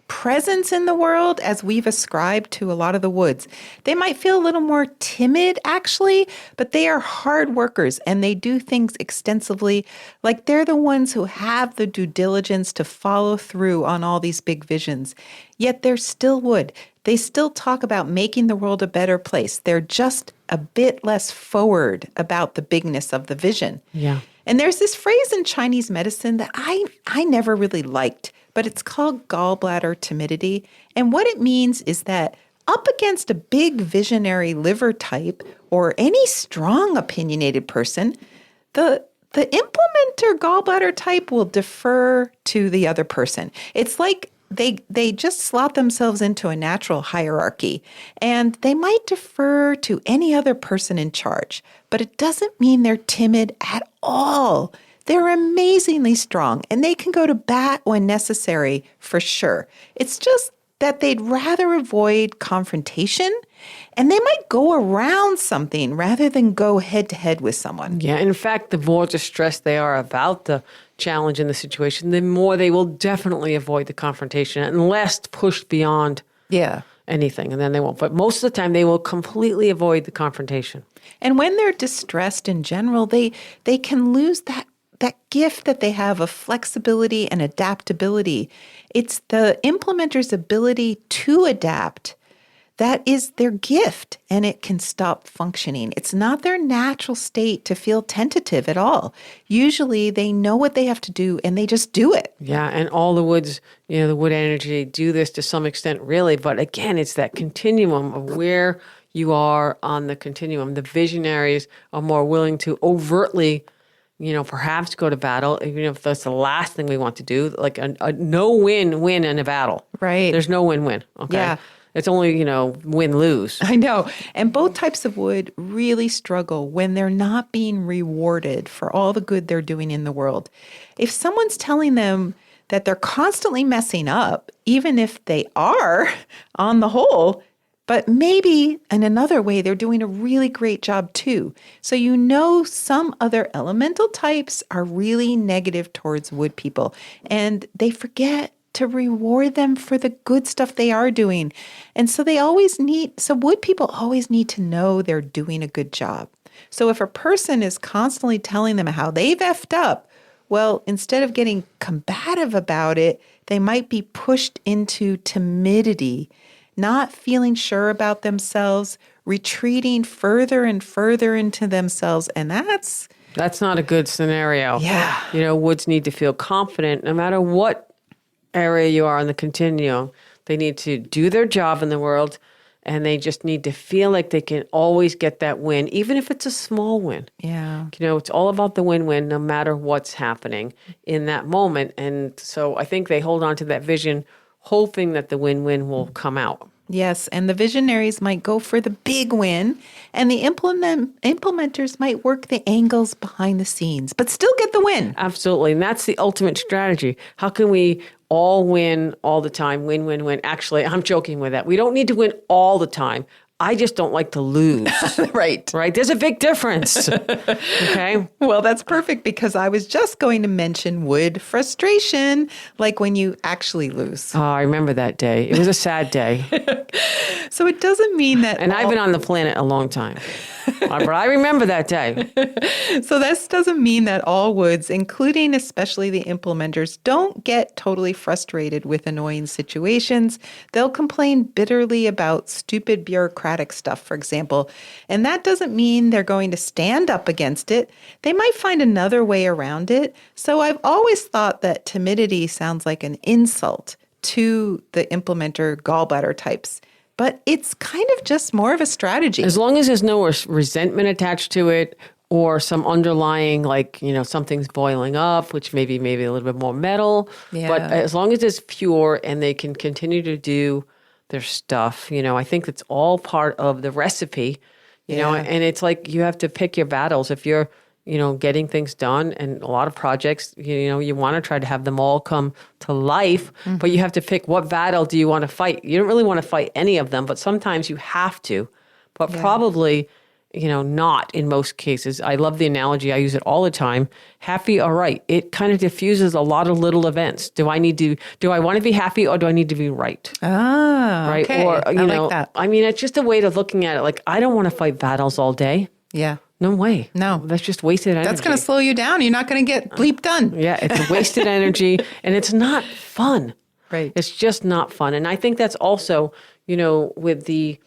presence in the world as we've ascribed to a lot of the woods. They might feel a little more timid, actually, but they are hard workers and they do things extensively. Like they're the ones who have the due diligence to follow through on all these big visions. Yet they're still wood. They still talk about making the world a better place. They're just a bit less forward about the bigness of the vision. Yeah. And there's this phrase in Chinese medicine that I never really liked, but it's called gallbladder timidity. And what it means is that up against a big visionary liver type or any strong opinionated person, the implementer gallbladder type will defer to the other person. It's like they just slot themselves into a natural hierarchy, and they might defer to any other person in charge, but it doesn't mean they're timid at all. They're amazingly strong, and they can go to bat when necessary, for sure. It's just that they'd rather avoid confrontation, and they might go around something rather than go head-to-head with someone. Yeah, in fact, the more distressed they are about the challenge in the situation, the more they will definitely avoid the confrontation unless pushed beyond Yeah. anything, and then they won't. But most of the time, they will completely avoid the confrontation. And when they're distressed in general, they can lose that gift that they have of flexibility and adaptability. It's the implementer's ability to adapt. That is their gift, and it can stop functioning. It's not their natural state to feel tentative at all. Usually they know what they have to do and they just do it. Yeah, and all the woods, the wood energy do this to some extent, really. But again, it's that continuum of where you are on the continuum. The visionaries are more willing to overtly, perhaps go to battle, even if that's the last thing we want to do, like a no-win-win in a battle. Right. There's no win-win, okay? Yeah. It's only, win-lose. I know. And both types of wood really struggle when they're not being rewarded for all the good they're doing in the world. If someone's telling them that they're constantly messing up, even if they are on the whole, but maybe in another way, they're doing a really great job too. So some other elemental types are really negative towards wood people, and they forget to reward them for the good stuff they are doing. And so wood people always need to know they're doing a good job. So if a person is constantly telling them how they've effed up, well, instead of getting combative about it, they might be pushed into timidity, not feeling sure about themselves, retreating further and further into themselves. And that's not a good scenario. Yeah. Woods need to feel confident no matter what area you are on the continuum. They need to do their job in the world, and they just need to feel like they can always get that win, even if it's a small win. Yeah. It's all about the win-win no matter what's happening in that moment. And so I think they hold on to that vision, hoping that the win-win will come out. Yes, and the visionaries might go for the big win, and the implementers might work the angles behind the scenes, but still get the win. Absolutely. And that's the ultimate strategy. How can we all win all the time? Win, win, win. Actually, I'm joking with that. We don't need to win all the time. I just don't like to lose. Right. There's a big difference. Okay. Well, that's perfect, because I was just going to mention wood frustration, like when you actually lose. Oh, I remember that day. It was a sad day. So it doesn't mean that... And I've been on the planet a long time. But I remember that day. So this doesn't mean that all woods, including especially the implementers, don't get totally frustrated with annoying situations. They'll complain bitterly about stupid bureaucratic stuff, for example. And that doesn't mean they're going to stand up against it. They might find another way around it. So I've always thought that timidity sounds like an insult to the implementer gallbladder types. But it's kind of just more of a strategy. As long as there's no resentment attached to it, or some underlying, something's boiling up, which maybe a little bit more metal. Yeah. But as long as it's pure and they can continue to do their stuff, I think it's all part of the recipe, and it's like you have to pick your battles. If you're, getting things done, and a lot of projects, you want to try to have them all come to life, but you have to pick what battle do you want to fight. You don't really want to fight any of them, but sometimes you have to, but probably, not in most cases. I love the analogy. I use it all the time. Happy or right. It kind of diffuses a lot of little events. Do I want to be happy, or do I need to be right? Ah, right. Okay. Or, I like that. I mean, it's just a way of looking at it. Like, I don't want to fight battles all day. Yeah. No way. No. That's just wasted energy. That's going to slow you down. You're not going to get bleep done. Yeah, it's wasted energy, and it's not fun. Right. It's just not fun. And I think that's also, with the,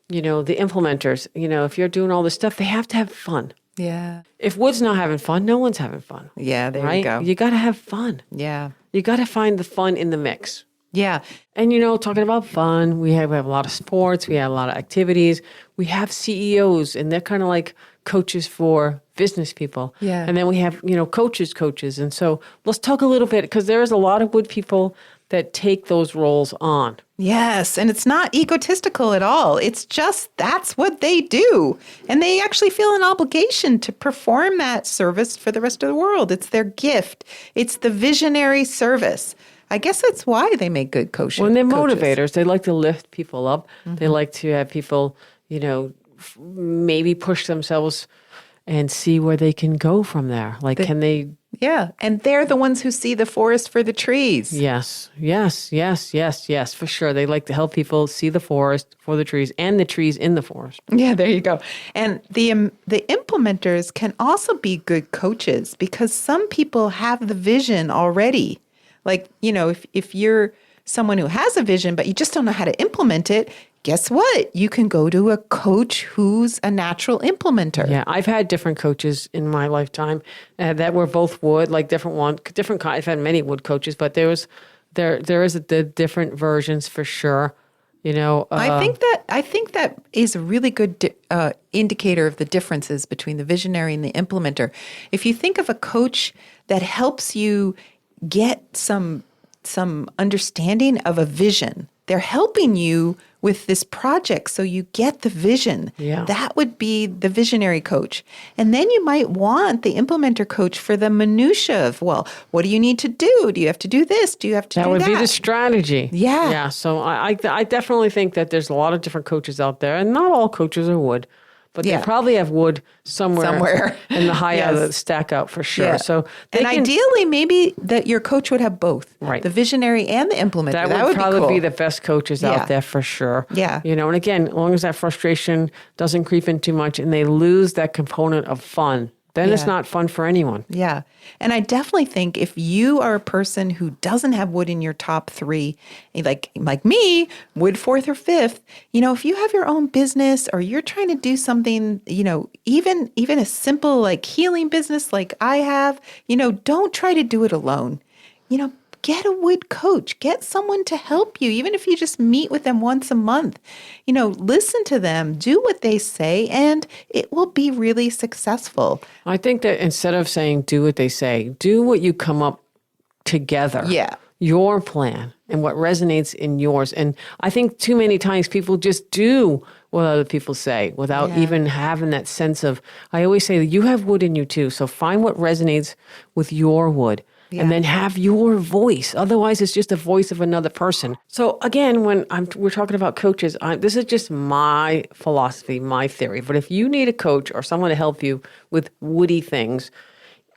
the implementers, if you're doing all this stuff, they have to have fun. Yeah. If wood's not having fun, no one's having fun. Yeah, there right? you go. You got to have fun. Yeah. You got to find the fun in the mix. Yeah. And, talking about fun, we have a lot of sports, we have a lot of activities. We have CEOs, and they're kind of like coaches for business people. Yeah. And then we have, coaches. And so let's talk a little bit, because there is a lot of wood people that take those roles on. Yes. And it's not egotistical at all. It's just that's what they do. And they actually feel an obligation to perform that service for the rest of the world. It's their gift. It's the visionary service. I guess that's why they make good coaches. When they're motivators, they like to lift people up. They like to have people, maybe push themselves and see where they can go from there. Like, can they Yeah. And they're the ones who see the forest for the trees. Yes, for sure. They like to help people see the forest for the trees and the trees in the forest. Yeah, there you go. And the implementers can also be good coaches because some people have the vision already. Like, if you're someone who has a vision, but you just don't know how to implement it, guess what? You can go to a coach who's a natural implementer. Yeah, I've had different coaches in my lifetime that were both wood, like different kind. I've had many wood coaches, but there is the different versions for sure. I think that is a really good indicator of the differences between the visionary and the implementer. If you think of a coach that helps you get some understanding of a vision, they're helping you with this project so you get the vision. Yeah. That would be the visionary coach. And then you might want the implementer coach for the minutia of, well, what do you need to do? Do you have to do this? Do you have to do that? That would be the strategy. Yeah. Yeah. So I definitely think that there's a lot of different coaches out there, and not all coaches are wood. But they probably have wood somewhere in the high of the stack out for sure. Yeah. So ideally, maybe that your coach would have both, right? The visionary and the implementer. That would probably be cool. be the best coaches out there for sure. Yeah. And again, as long as that frustration doesn't creep in too much and they lose that component of fun, then it's not fun for anyone. Yeah. And I definitely think if you are a person who doesn't have wood in your top 3, like me, wood 4th or 5th, if you have your own business or you're trying to do something, even a simple like healing business like I have, don't try to do it alone. Get a wood coach, get someone to help you, even if you just meet with them once a month. Listen to them, do what they say, and it will be really successful. I think that instead of saying do what they say, do what you come up together. Yeah. Your plan and what resonates in yours. And I think too many times people just do what other people say without even having that sense of, I always say that you have wood in you too. So find what resonates with your wood. Yeah. And then have your voice. Otherwise, it's just the voice of another person. So again, when we're talking about coaches, this is just my philosophy, my theory. But if you need a coach or someone to help you with woody things,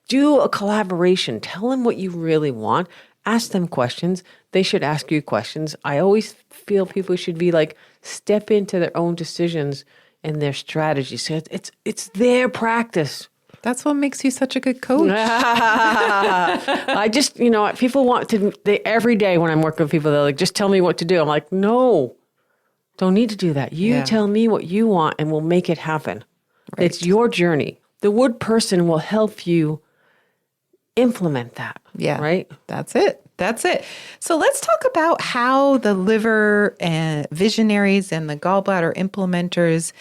do a collaboration. Tell them what you really want. Ask them questions. They should ask you questions. I always feel people should be like, step into their own decisions and their strategies. So it's their practice. That's what makes you such a good coach. I just, people want to, every day when I'm working with people, they're like, just tell me what to do. I'm like, no, don't need to do that. You tell me what you want and we'll make it happen. Right. It's your journey. The wood person will help you implement that. Yeah. Right? That's it. So let's talk about how the liver and visionaries and the gallbladder implementers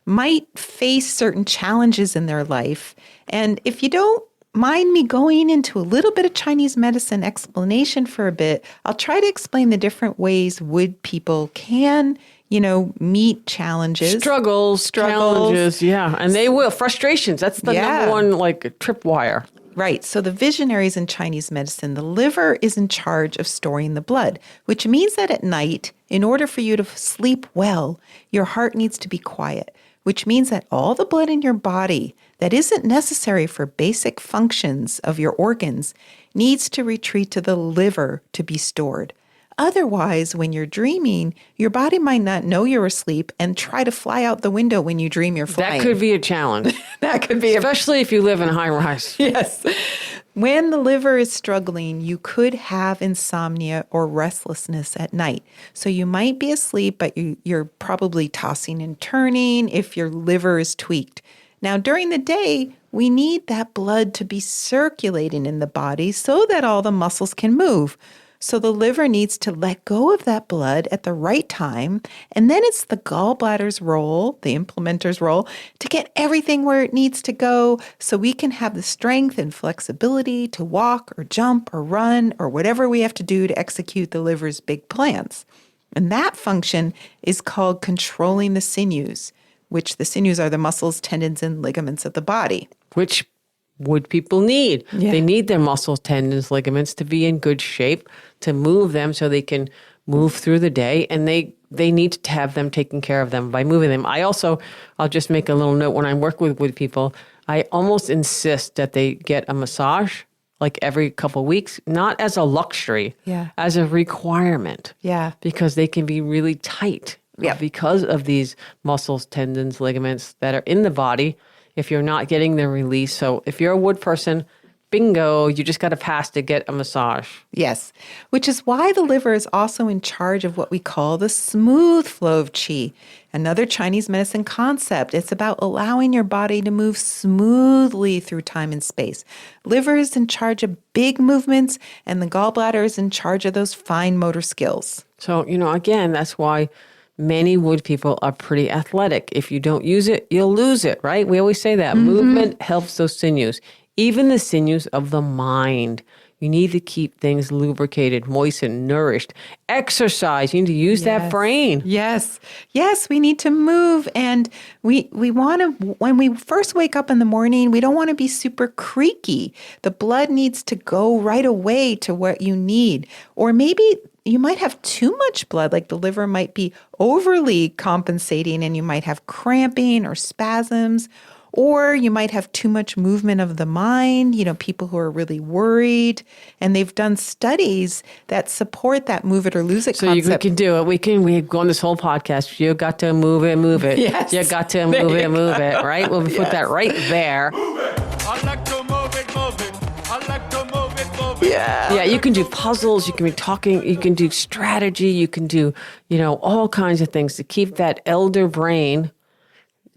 might face certain challenges in their life. And if you don't mind me going into a little bit of Chinese medicine explanation for a bit, I'll try to explain the different ways wood people can, meet challenges. Struggles. Challenges, yeah. And they will. Frustrations. That's the number one, tripwire. Right. So the visionaries in Chinese medicine, the liver is in charge of storing the blood, which means that at night, in order for you to sleep well, your heart needs to be quiet, which means that all the blood in your body that isn't necessary for basic functions of your organs needs to retreat to the liver to be stored. Otherwise, when you're dreaming, your body might not know you're asleep and try to fly out the window when you dream you're flying. That could be a challenge. That could be especially if you live in a high rise. Yes. When the liver is struggling, you could have insomnia or restlessness at night. So you might be asleep, but you're probably tossing and turning if your liver is tweaked. Now, during the day, we need that blood to be circulating in the body so that all the muscles can move. So the liver needs to let go of that blood at the right time. And then it's the gallbladder's role, the implementer's role, to get everything where it needs to go so we can have the strength and flexibility to walk or jump or run or whatever we have to do to execute the liver's big plans. And that function is called controlling the sinews, which the sinews are the muscles, tendons, and ligaments of the body. Which wood people need. Yeah. They need their muscles, tendons, ligaments to be in good shape, to move them so they can move through the day. And they need to have them taking care of them by moving them. I'll just make a little note when I work with wood people, I almost insist that they get a massage like every couple of weeks, not as a luxury, as a requirement. Yeah. Because they can be really tight because of these muscles, tendons, ligaments that are in the body if you're not getting the release. So if you're a wood person, bingo, you just got to pass to get a massage. Yes, which is why the liver is also in charge of what we call the smooth flow of qi, another Chinese medicine concept. It's about allowing your body to move smoothly through time and space. Liver is in charge of big movements, and the gallbladder is in charge of those fine motor skills. So, again, that's why many wood people are pretty athletic. If you don't use it, you'll lose it, right? We always say that. Movement helps those sinews. Even the sinews of the mind. You need to keep things lubricated, moistened, nourished. Exercise. You need to use that brain. Yes. Yes, we need to move. And we want to, when we first wake up in the morning, we don't want to be super creaky. The blood needs to go right away to what you need. Or maybe you might have too much blood, like the liver might be overly compensating and you might have cramping or spasms. Or you might have too much movement of the mind, people who are really worried. And they've done studies that support that move it or lose it concept. So we can do it. We've gone this whole podcast. You got to move it, move it. Yes. You got to move it, move it, right? We'll put that right there. Move it. I like to move it, move it. I like to move it, move it. Yeah, you can do puzzles, you can be talking, you can do strategy, you can do, all kinds of things to keep that elder brain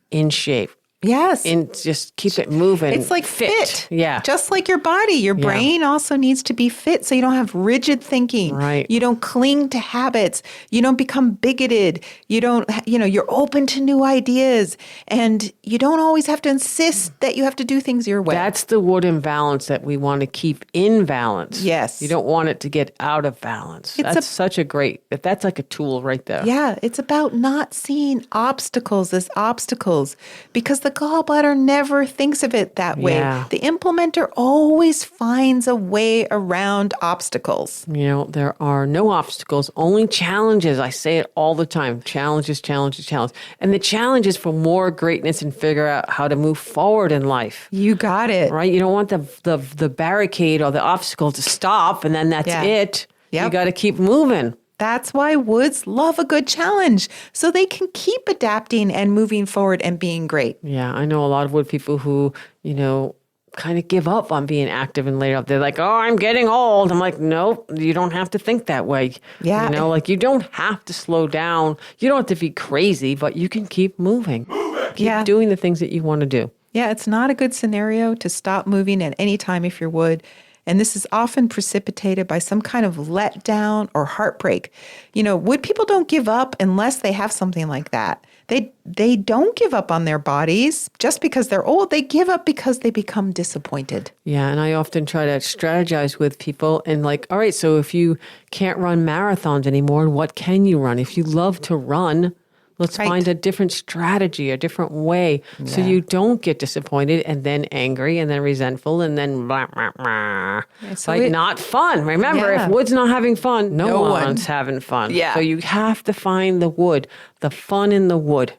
in shape. Yes. And just keep it moving. It's like fit. Yeah. Just like your body. Your brain also needs to be fit so you don't have rigid thinking. Right. You don't cling to habits. You don't become bigoted. You don't, you're open to new ideas. And you don't always have to insist that you have to do things your way. That's the wood imbalance that we want to keep in balance. Yes. You don't want it to get out of balance. That's like a tool right there. Yeah. It's about not seeing obstacles as obstacles because the gallbladder never thinks of it that way. Yeah. The implementer always finds a way around obstacles. There are no obstacles, only challenges. I say it all the time. Challenges, challenges, challenges. And the challenge is for more greatness and figure out how to move forward in life. You got it. Right? You don't want the barricade or the obstacle to stop and then that's it. Yep. You got to keep moving. That's why woods love a good challenge, so they can keep adapting and moving forward and being great. Yeah, I know a lot of wood people who, kind of give up on being active and later up. They're like, oh, I'm getting old. I'm like, nope, you don't have to think that way. Yeah. You don't have to slow down. You don't have to be crazy, but you can keep moving. Keep doing the things that you want to do. Yeah, it's not a good scenario to stop moving at any time if you're wood. And this is often precipitated by some kind of letdown or heartbreak. Wood people don't give up unless they have something like that. They don't give up on their bodies just because they're old. They give up because they become disappointed. Yeah, and I often try to strategize with people and all right, so if you can't run marathons anymore, what can you run? If you love to run, let's find a different strategy, a different way so you don't get disappointed and then angry and then resentful and then blah, blah, blah. So not fun. Remember, if wood's not having fun, no one's having fun. Yeah. So you have to find the wood, the fun in the wood.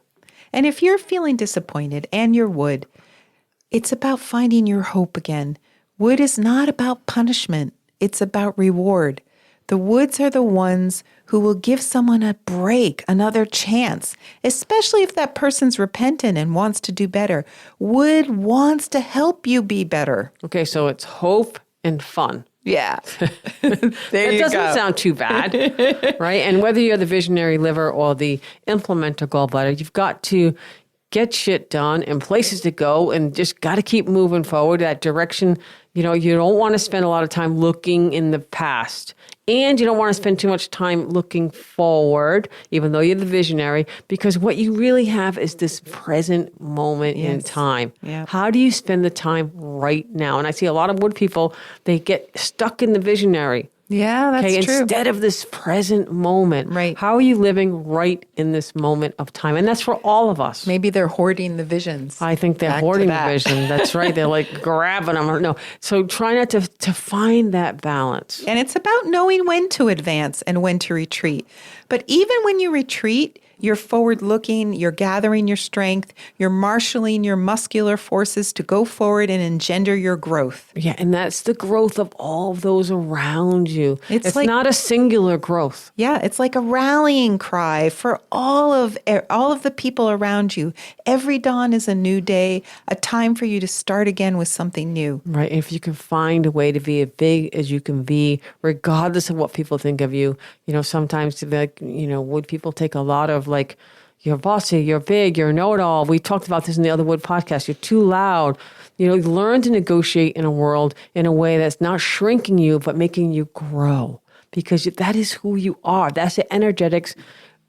And if you're feeling disappointed and you're wood, it's about finding your hope again. Wood is not about punishment. It's about reward. The woods are the ones who will give someone a break, another chance, especially if that person's repentant and wants to do better. Wood wants to help you be better. Okay, so it's hope and fun. Yeah. That doesn't sound too bad, right? And whether you're the visionary liver or the implementer gallbladder, you've got to get shit done and places to go and just got to keep moving forward that direction. You don't want to spend a lot of time looking in the past. And you don't want to spend too much time looking forward, even though you're the visionary, because what you really have is this present moment in time. Yeah. How do you spend the time right now? And I see a lot of wood people, they get stuck in the visionary. Yeah, that's true. Instead of this present moment. Right. How are you living right in this moment of time? And that's for all of us. Maybe they're hoarding the visions. I think they're Back to hoarding the that. vision. That's right. They're grabbing them. No. So try not to find that balance. And it's about knowing when to advance and when to retreat. But even when you retreat, You're forward looking, you're gathering your strength, you're marshaling your muscular forces to go forward and engender your growth. Yeah, and that's the growth of all of those around you. It's like- not a singular growth. Yeah, it's like a rallying cry for all of the people around you. Every dawn is a new day, a time for you to start again with something new. Right. If you can find a way to be as big as you can be, regardless of what people think of you, sometimes like, wood people take a lot of like, you're bossy, you're big, you're know-it-all. We talked about this in the Other Wood podcast. You're too loud. Learn to negotiate in a world in a way that's not shrinking you, but making you grow, because that is who you are. That's the energetics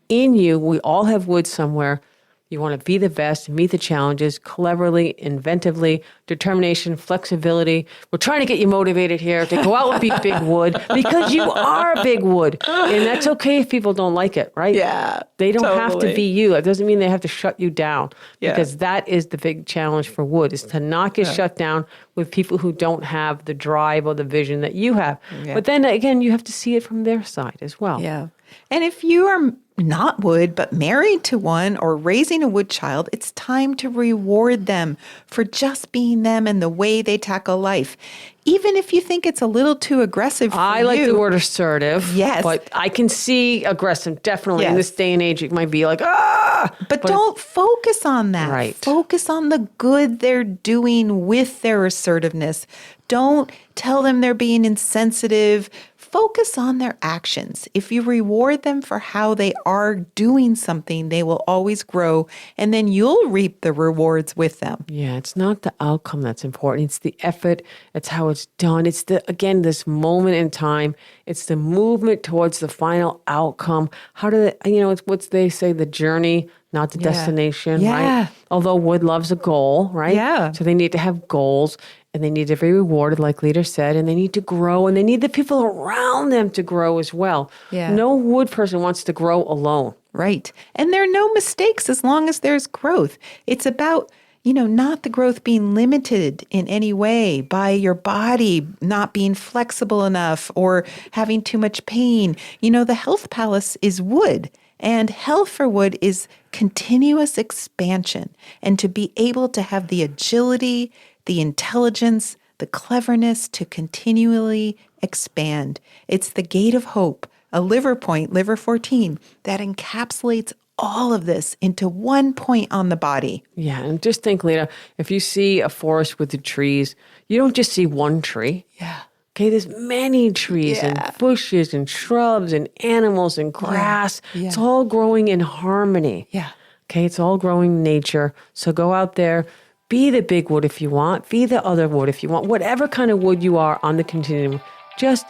in you. We all have wood somewhere. You want to be the best, meet the challenges, cleverly, inventively, determination, flexibility. We're trying to get you motivated here to go out and be big wood, because you are big wood. And that's okay if people don't like it, right? Yeah, They don't have to totally. be you. It doesn't mean they have to shut you down, Yeah. because that is the big challenge for wood, is to not get shut down with people who don't have the drive or the vision that you have. Yeah. But then again, you have to see it from their side as well. Yeah. And if you are not wood, but married to one or raising a wood child, it's time to reward them for just being them and the way they tackle life. Even if you think it's a little too aggressive for I like the word assertive. Yes. But I can see aggressive, definitely. In Yes. this day and age, it might be like, ah! But don't focus on that. Right. Focus on the good they're doing with their assertiveness. Don't tell them they're being insensitive. Focus on their actions. If you reward them for how they are doing something, they will always grow, and then you'll reap the rewards with them. Yeah, it's not the outcome that's important. It's the effort. It's how it's done. It's this moment in time. It's the movement towards the final outcome. How do it's what they say, the journey, not the destination, Yeah. right? Although wood loves a goal, right? Yeah. So they need to have goals, and they need to be rewarded, like Leta said, and they need to grow, and they need the people around them to grow as well. Yeah. No wood person wants to grow alone. Right. And there are no mistakes as long as there's growth. It's about, not the growth being limited in any way by your body not being flexible enough or having too much pain. The health palace is wood, and health for wood is continuous expansion, and to be able to have the agility, the intelligence, the cleverness to continually expand. It's the gate of hope, a liver point, liver 14, that encapsulates all of this into one point on the body. Yeah, and just think, Leta, if you see a forest with the trees, you don't just see one tree. Yeah. Okay, there's many trees Yeah. and bushes and shrubs and animals and grass. Yeah. It's all growing in harmony. Yeah. Okay, it's all growing in nature. So go out there, be the big wood if you want, be the other wood if you want, whatever kind of wood you are on the continuum. Just,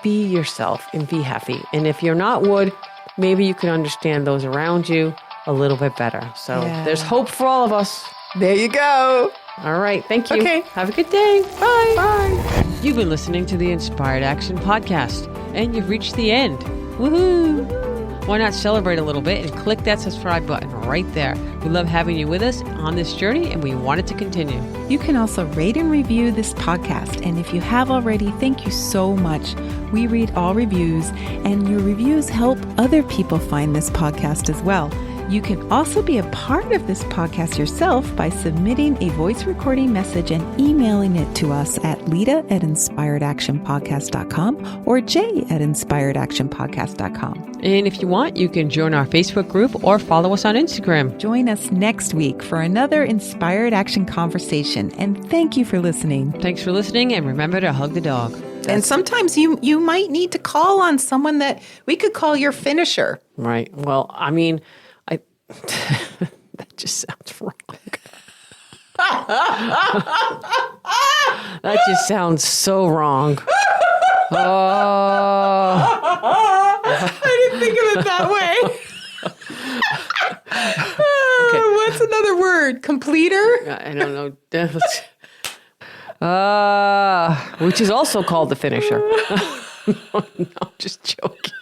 be yourself and be happy. And if you're not wood, maybe you can understand those around you a little bit better. So Yeah. there's hope for all of us. There you go. All right. Thank you. Okay. Have a good day. Bye. Bye. You've been listening to the Inspired Action Podcast, and you've reached the end. Woohoo! Why not celebrate a little bit and click that subscribe button right there? We love having you with us on this journey, and we want it to continue. You can also rate and review this podcast. And if you have already, thank you so much. We read all reviews, and your reviews help other people find this podcast as well. You can also be a part of this podcast yourself by submitting a voice recording message and emailing it to us at leta@inspiredactionpodcast.com or jay@inspiredactionpodcast.com. And if you want, you can join our Facebook group or follow us on Instagram. Join us next week for another Inspired Action conversation. And thank you for listening. Thanks for listening, and remember to hug the dog. And sometimes you might need to call on someone that we could call your finisher. Right. Well, I mean, that just sounds wrong. That just sounds so wrong. Oh. I didn't think of it that way. What's another word? Completer? I don't know. Which is also called the finisher. No, I'm just joking.